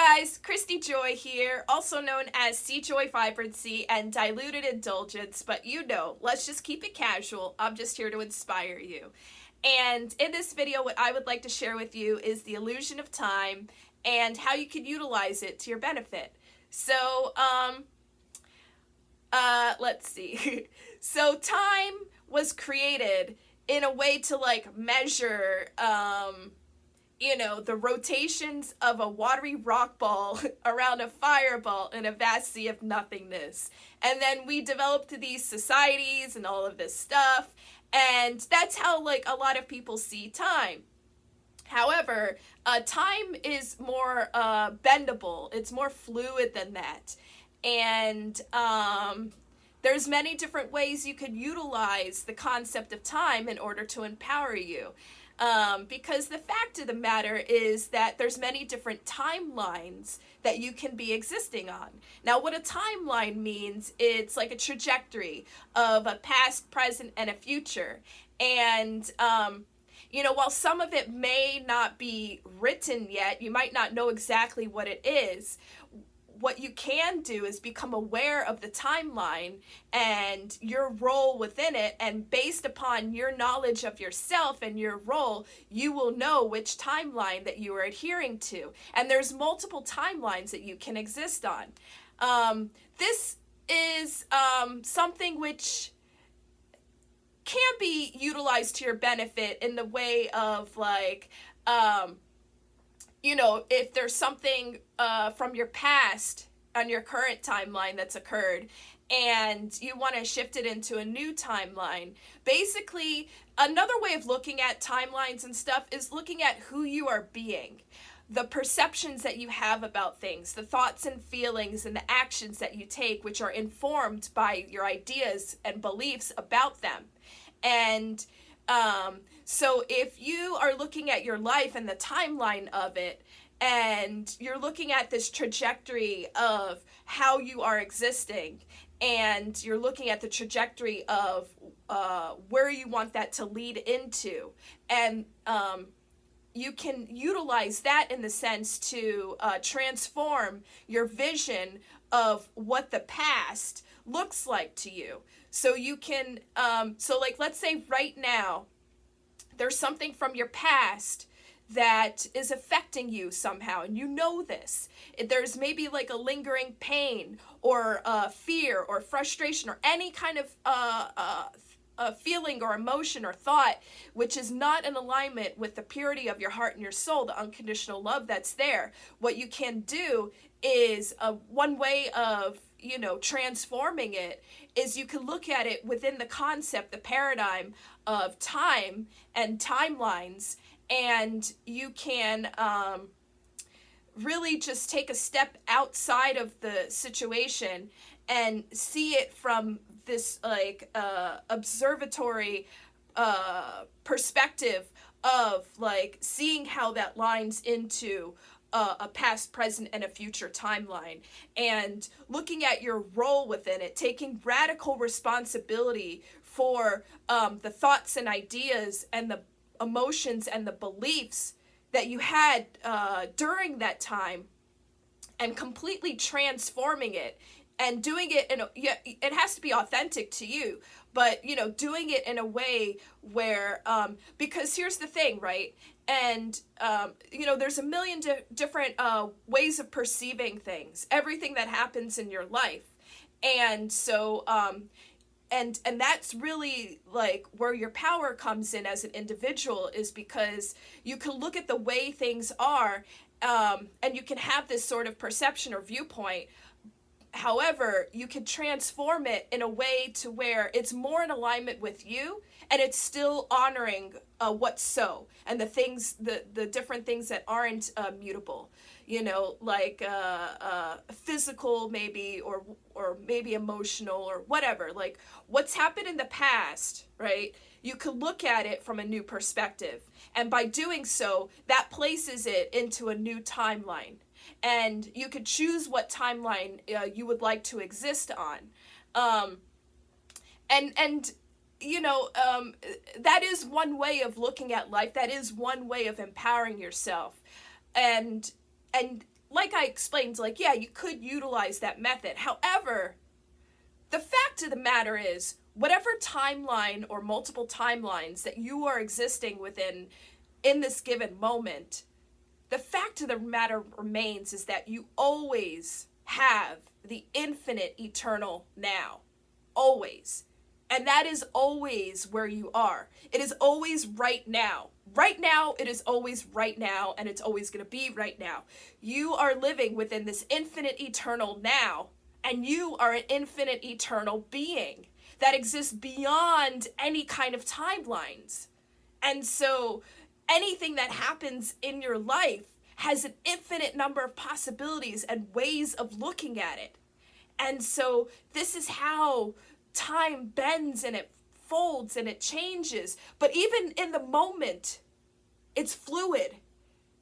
guys, Cristy Joy here, also known as C-Joy Vibrancy and Diluted Indulgence, but let's just keep it casual. I'm just here to inspire you. And in this video, what I would like to share with you is the illusion of time and how you can utilize it to your benefit. So, let's see. So time was created in a way to measure, the rotations of a watery rock ball around a fireball in a vast sea of nothingness. And then we developed these societies and all of this stuff. And that's how a lot of people see time. However, time is more bendable. It's more fluid than that. And there's many different ways you could utilize the concept of time in order to empower you. Because the fact of the matter is that there's many different timelines that you can be existing on. Now, what a timeline means, it's like a trajectory of a past, present, and a future. And, while some of it may not be written yet, you might not know exactly what it is. What you can do is become aware of the timeline and your role within it, and based upon your knowledge of yourself and your role, you will know which timeline that you are adhering to. And there's multiple timelines that you can exist on. This is something which can be utilized to your benefit in the way of if there's something from your past on your current timeline that's occurred and you want to shift it into a new timeline. Basically, another way of looking at timelines and stuff is looking at who you are being, the perceptions that you have about things, the thoughts and feelings and the actions that you take, which are informed by your ideas and beliefs about them. And so if you are looking at your life and the timeline of it, and you're looking at this trajectory of how you are existing, and you're looking at the trajectory of where you want that to lead into, and you can utilize that in the sense to transform your vision of what the past looks like to you. So you can, let's say right now, there's something from your past that is affecting you somehow, and you know this. There's maybe a lingering pain or fear or frustration or any kind of feeling or emotion or thought which is not in alignment with the purity of your heart and your soul, the unconditional love that's there. What you can do is one way of transforming it is you can look at it within the concept, the paradigm of time and timelines, and you can really just take a step outside of the situation and see it from this observatory perspective of seeing how that lines into a past, present, and a future timeline, and looking at your role within it, taking radical responsibility for the thoughts and ideas and the emotions and the beliefs that you had during that time, and completely transforming it and doing it it has to be authentic to you, but doing it in a way where because here's the thing, right? And there's a million different ways of perceiving things, everything that happens in your life. And so and that's really where your power comes in as an individual, is because you can look at the way things are, and you can have this sort of perception or viewpoint. However, you can transform it in a way to where it's more in alignment with you, and it's still honoring what's so, and the things, the different things that aren't mutable, physical maybe, or maybe emotional, or whatever, what's happened in the past, right? You could look at it from a new perspective, and by doing so, that places it into a new timeline. And you could choose what timeline you would like to exist on. That is one way of looking at life. That is one way of empowering yourself. And like I explained, like, yeah, you could utilize that method. However, the fact of the matter is, whatever timeline or multiple timelines that you are existing within in this given moment, the fact of the matter remains is that you always have the infinite eternal now. Always. And that is always where you are. It is always right now. Right now, it is always right now, and it's always going to be right now. You are living within this infinite eternal now, and you are an infinite eternal being that exists beyond any kind of timelines. And so anything that happens in your life has an infinite number of possibilities and ways of looking at it. And so this is how time bends and it folds and it changes. But even in the moment, it's fluid.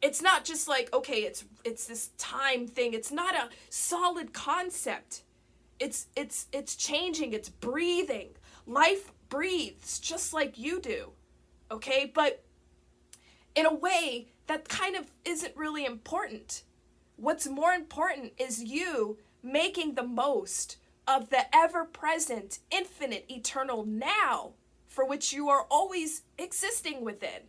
It's not just like, okay, it's this time thing. It's not a solid concept. It's changing, it's breathing. Life breathes just like you do. Okay? But in a way, that kind of isn't really important. What's more important is you making the most of the ever-present, infinite, eternal now for which you are always existing within.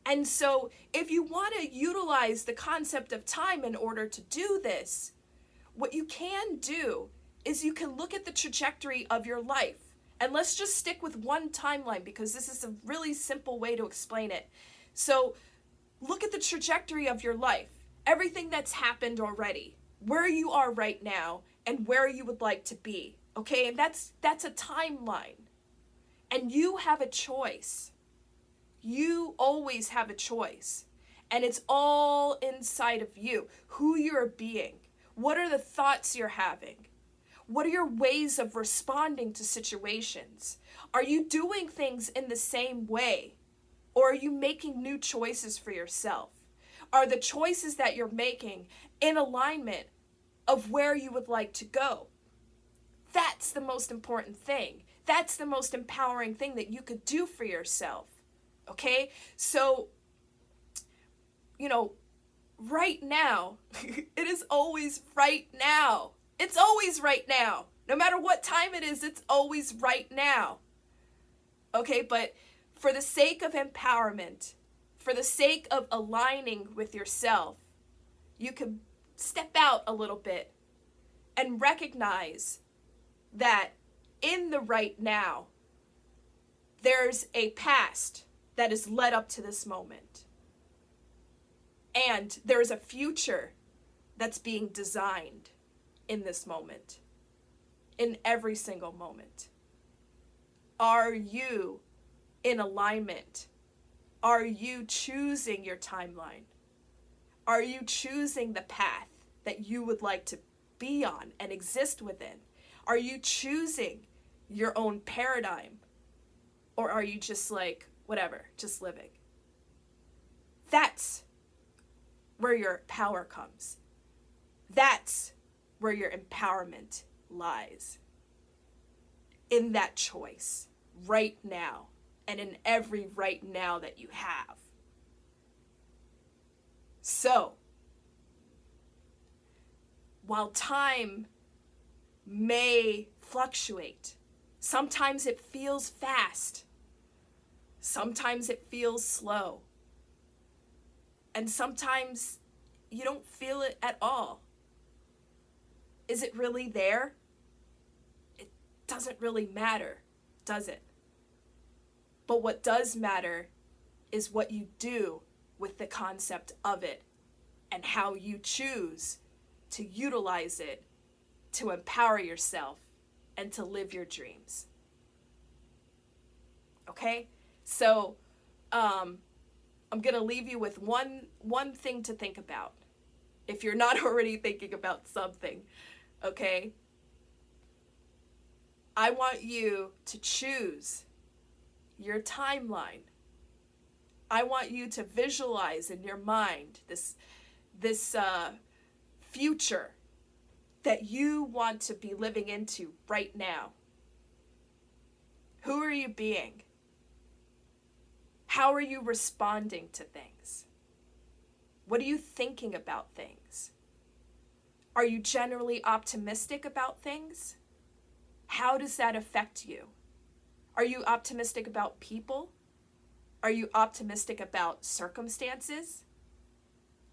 And so if you want to utilize the concept of time in order to do this, what you can do is you can look at the trajectory of your life. And let's just stick with one timeline because this is a really simple way to explain it. So look at the trajectory of your life, everything that's happened already, where you are right now, and where you would like to be, okay? And that's a timeline. And you have a choice. You always have a choice. And it's all inside of you, who you're being. What are the thoughts you're having? What are your ways of responding to situations? Are you doing things in the same way? Or are you making new choices for yourself? Are the choices that you're making in alignment of where you would like to go? That's the most important thing. That's the most empowering thing that you could do for yourself. Okay? So, right now, it is always right now. It's always right now. No matter what time it is, it's always right now. Okay? But for the sake of empowerment, for the sake of aligning with yourself, you can step out a little bit and recognize that in the right now, there's a past that has led up to this moment. And there's a future that's being designed in this moment, in every single moment. Are you in alignment? Are you choosing your timeline? Are you choosing the path that you would like to be on and exist within? Are you choosing your own paradigm? Or are you just like, whatever, just living? That's where your power comes. That's where your empowerment lies. In that choice, right now, and in every right now that you have. So, while time may fluctuate, sometimes it feels fast, sometimes it feels slow, and sometimes you don't feel it at all. Is it really there? It doesn't really matter, does it? But what does matter is what you do with the concept of it and how you choose to utilize it to empower yourself and to live your dreams. Okay? So, I'm going to leave you with one thing to think about. If you're not already thinking about something, okay? I want you to choose your timeline. I want you to visualize in your mind this future that you want to be living into right now. Who are you being? How are you responding to things? What are you thinking about things? Are you generally optimistic about things? How does that affect you? Are you optimistic about people? Are you optimistic about circumstances?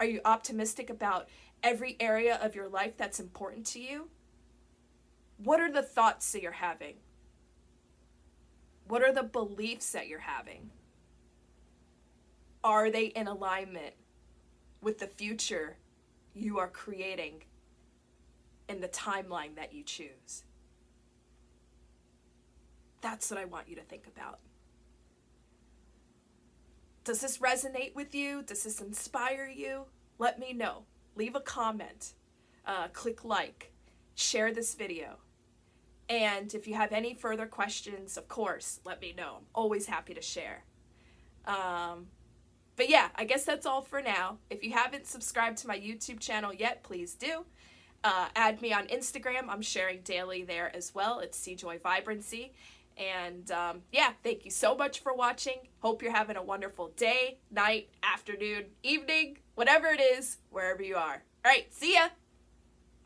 Are you optimistic about every area of your life that's important to you? What are the thoughts that you're having? What are the beliefs that you're having? Are they in alignment with the future you are creating in the timeline that you choose? That's what I want you to think about. Does this resonate with you? Does this inspire you? Let me know. Leave a comment. Click like. Share this video. And if you have any further questions, of course, let me know. I'm always happy to share. But yeah, I guess that's all for now. If you haven't subscribed to my YouTube channel yet, please do. Add me on Instagram. I'm sharing daily there as well. It's Cristy Joy Vibrancy. And yeah, thank you so much for watching. Hope you're having a wonderful day, night, afternoon, evening, whatever it is, wherever you are. All right, see ya.